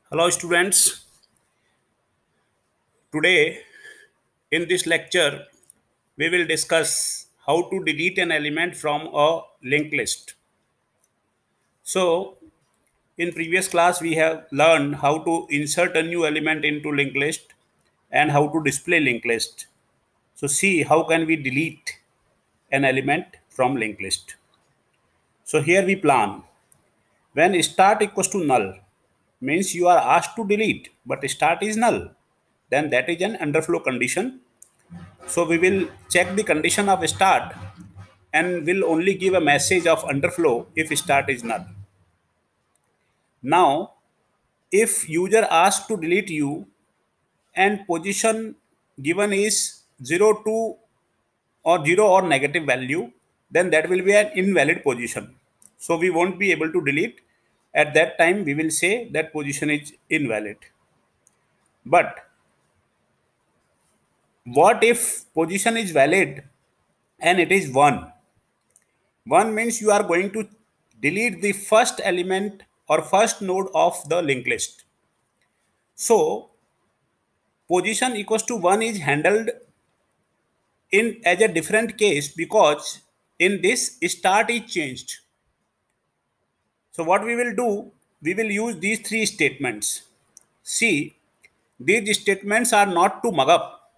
Hello students, today in this lecture we will discuss how to delete an element from a linked list. So in previous class we have learned how to insert a new element into linked list and how to display linked list. So see how can we delete an element from linked list. So here we plan when start equals to null means you are asked to delete but start is null, then that is an underflow condition. So we will check the condition of start and will only give a message of underflow if start is null. Now, if user asks to delete you and position given is 0 to or 0 or negative value, then that will be an invalid position. So we won't be able to delete. At that time, we will say that position is invalid. But what if position is valid and it is 1? 1 means you are going to delete the first element or first node of the linked list. So position equals to 1 is handled in as a different case because in this start is changed. So what we will do, we will use these three statements. See, these statements are not to mug up.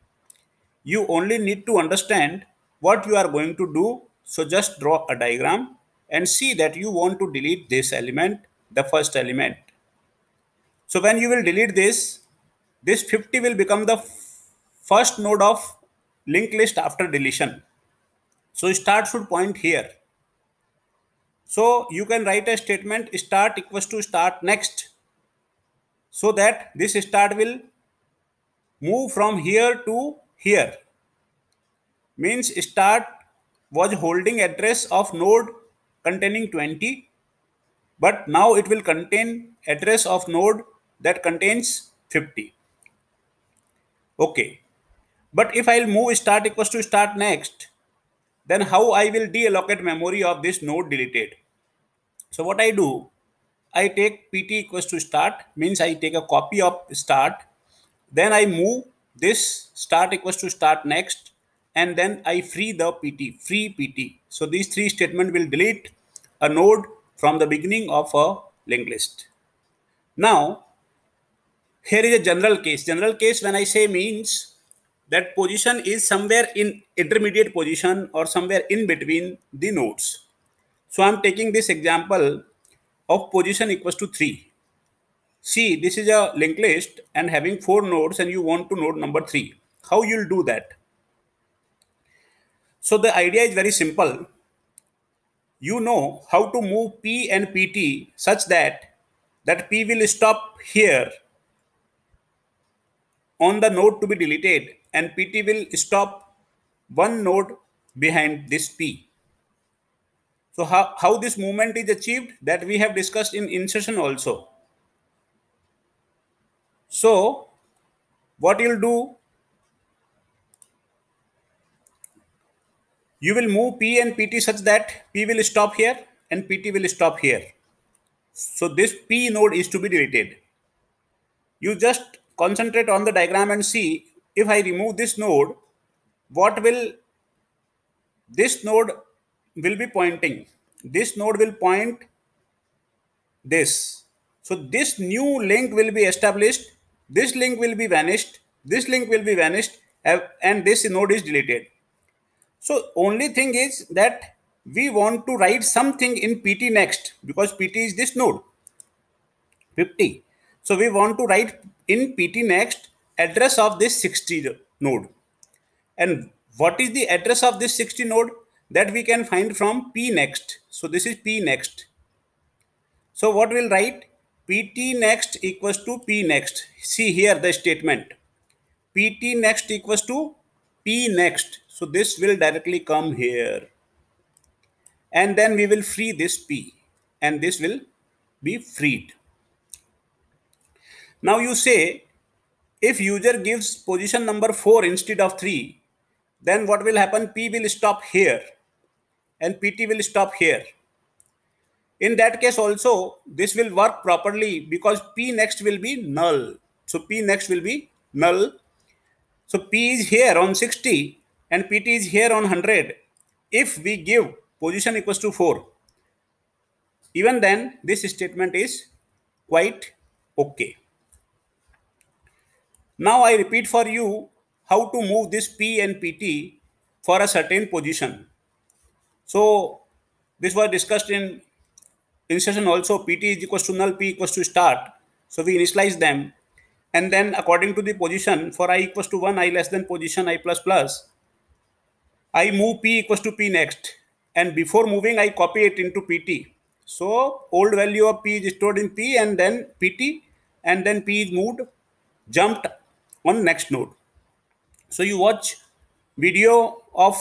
You only need to understand what you are going to do. So just draw a diagram and see that you want to delete this element, the first element. So when you will delete this 50 will become the first node of linked list after deletion. So start should point here. So you can write a statement start equals to start next, so that this start will move from here to here. Means start was holding address of node containing 20, but now it will contain address of node that contains 50. Okay. But if I'll move start equals to start next, then how I will deallocate memory of this node deleted? So what I do, I take pt equals to start, means I take a copy of start, then I move this start equals to start next, and then I free the pt, free pt. So these three statements will delete a node from the beginning of a linked list. Now, here is a general case. General case when I say means that position is somewhere in intermediate position or somewhere in between the nodes. So I'm taking this example of position equals to 3. See, this is a linked list and having 4 nodes and you want to node number 3. How you'll do that? So the idea is very simple. You know how to move P and PT such that P will stop here on the node to be deleted and PT will stop one node behind this P. So how this movement is achieved, that we have discussed in insertion also. So what you'll do, you will move P and PT such that P will stop here and PT will stop here. So this P node is to be deleted. You just concentrate on the diagram and see, if I remove this node, what will this node will be pointing? This node will point this. So this new link will be established, this link will be vanished, this link will be vanished, and this node is deleted. So only thing is that we want to write something in PT next, because PT is this node 50. So we want to write in PT next address of this 60 node. And what is the address of this 60 node? That we can find from P next. So this is P next. So what we'll write? PT next equals to P next. See here the statement. PT next equals to P next. So this will directly come here. And then we will free this P. And this will be freed. Now you say, if user gives position number 4 instead of 3, then what will happen? P will stop here and PT will stop here. In that case also, this will work properly because P next will be null. So P next will be null. So P is here on 60 and PT is here on 100. If we give position equals to 4, even then this statement is quite okay. Now I repeat for you how to move this P and PT for a certain position. So this was discussed in insertion also. PT is equals to null, P equals to start. So we initialize them, and then according to the position, for I equals to 1, I less than position I plus plus, I move P equals to P next, and before moving I copy it into PT. So old value of P is stored in P and then PT, and then P is moved, jumped on next node. So you watch video of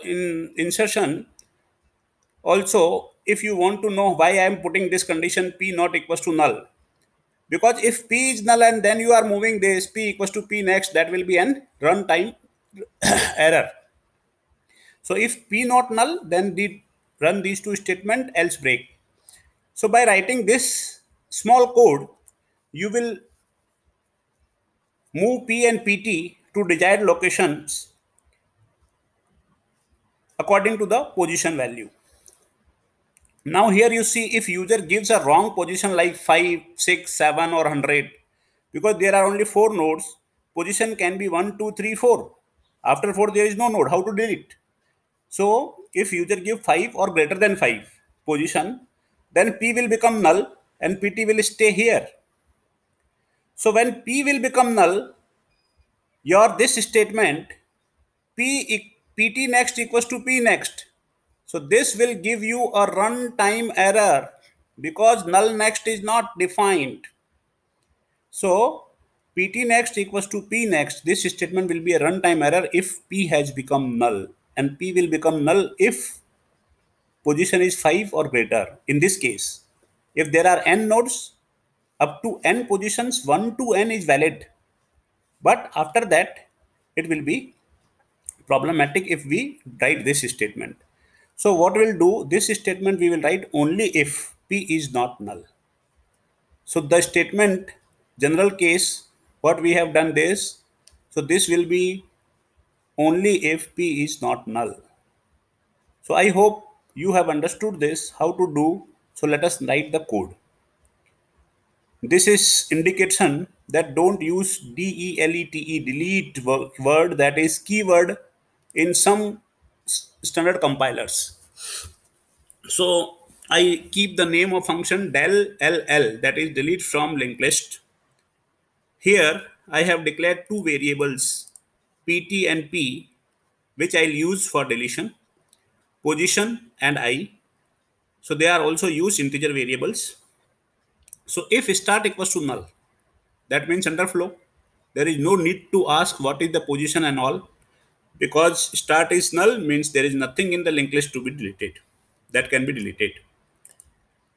in insertion. Also, if you want to know why I am putting this condition P not equals to null, because if P is null and then you are moving this P equals to P next, that will be an runtime error. So if P not null, then run these two statement else break. So by writing this small code, you will move P and PT to desired locations according to the position value. Now here you see if user gives a wrong position like 5, 6, 7 or 100, because there are only 4 nodes, position can be 1, 2, 3, 4. After 4 there is no node, how to delete? So if user give 5 or greater than 5 position, then P will become null and PT will stay here. So when P will become null, your this statement PT next equals to P next. So this will give you a runtime error because null next is not defined. So PT next equals to P next. This statement will be a runtime error if P has become null, and P will become null if position is 5 or greater. In this case, if there are n nodes, up to n positions, 1 to n is valid. But after that, it will be problematic if we write this statement. So what we'll do, this statement we will write only if P is not null. So the statement general case, what we have done this, so this will be only if P is not null. So I hope you have understood this, how to do. So let us write the code. This is indication that don't use delete word, that is keyword in some standard compilers. So I keep the name of function del ll, that is delete from linked list. Here I have declared two variables pt and p, which I'll use for deletion, position and I. So they are also used integer variables. So if start equals to null, that means underflow. There is no need to ask what is the position and all, because start is null means there is nothing in the linked list to be deleted, that can be deleted.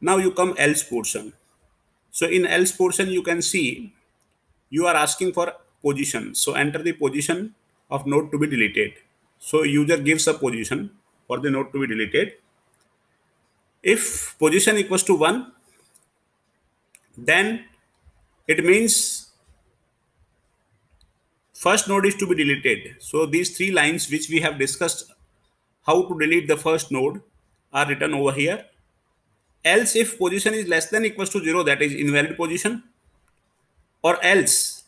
Now you come else portion. So in else portion you can see you are asking for position. So enter the position of node to be deleted. So user gives a position for the node to be deleted. If position equals to 1, then it means first node is to be deleted. So these three lines which we have discussed how to delete the first node are written over here. Else if position is less than equals to 0, that is invalid position. Or else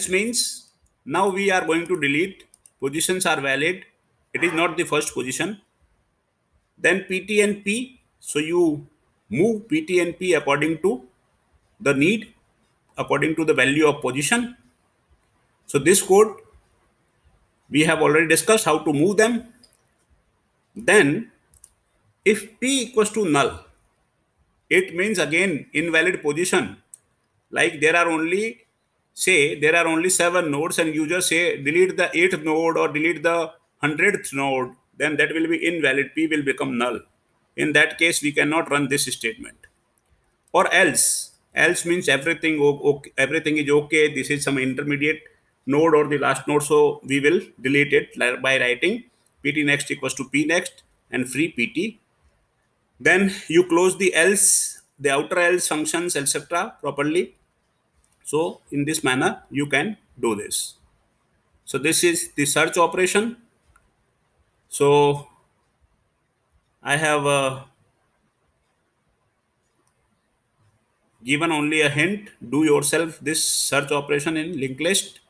means now we are going to delete, positions are valid, it is not the first position. Then pt and p, so you move pt and p according to the need, according to the value of position. So this code we have already discussed how to move them. Then if p equals to null, it means again invalid position. Like there are only, say there are only 7 nodes and you just say delete the 8th node or delete the 100th node, then that will be invalid, p will become null. In that case we cannot run this statement. Or else means everything okay, everything is okay, this is some intermediate node or the last node, so we will delete it by writing pt next equals to p next and free pt. Then you close the else, the outer else functions, etc. properly. So in this manner, you can do this. So this is the search operation. So I have given only a hint. Do yourself this search operation in linked list.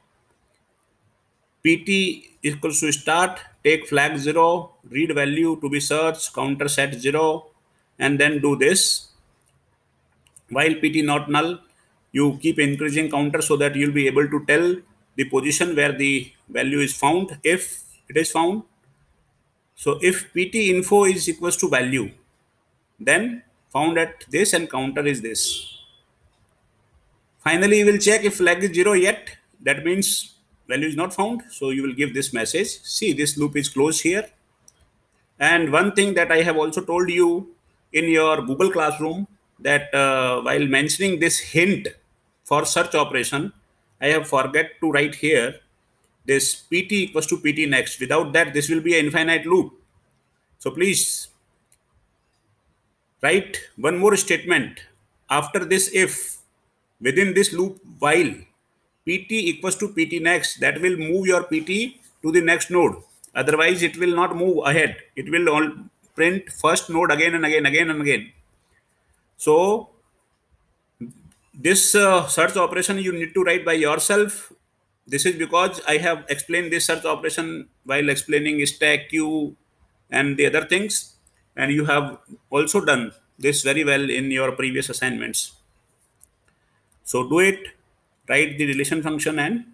PT equals to start, take flag 0, read value to be searched, counter set 0, and then do this. While PT not null, you keep increasing counter so that you'll be able to tell the position where the value is found if it is found. So if PT info is equals to value, then found at this and counter is this. Finally, you will check if flag is 0 yet. That means value is not found. So you will give this message. See, this loop is closed here. And one thing that I have also told you in your Google Classroom, that while mentioning this hint for search operation, I have forget to write here this PT equals to PT next. Without that, this will be an infinite loop. So please write one more statement after this if within this loop while PT equals to PT next, that will move your PT to the next node. Otherwise, it will not move ahead. It will all print first node again and again, again and again. So this search operation you need to write by yourself. This is because I have explained this search operation while explaining stack queue and the other things, and you have also done this very well in your previous assignments. So do it, write the relation function and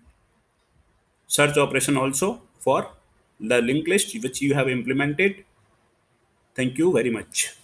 search operation also for the linked list which you have implemented. Thank you very much.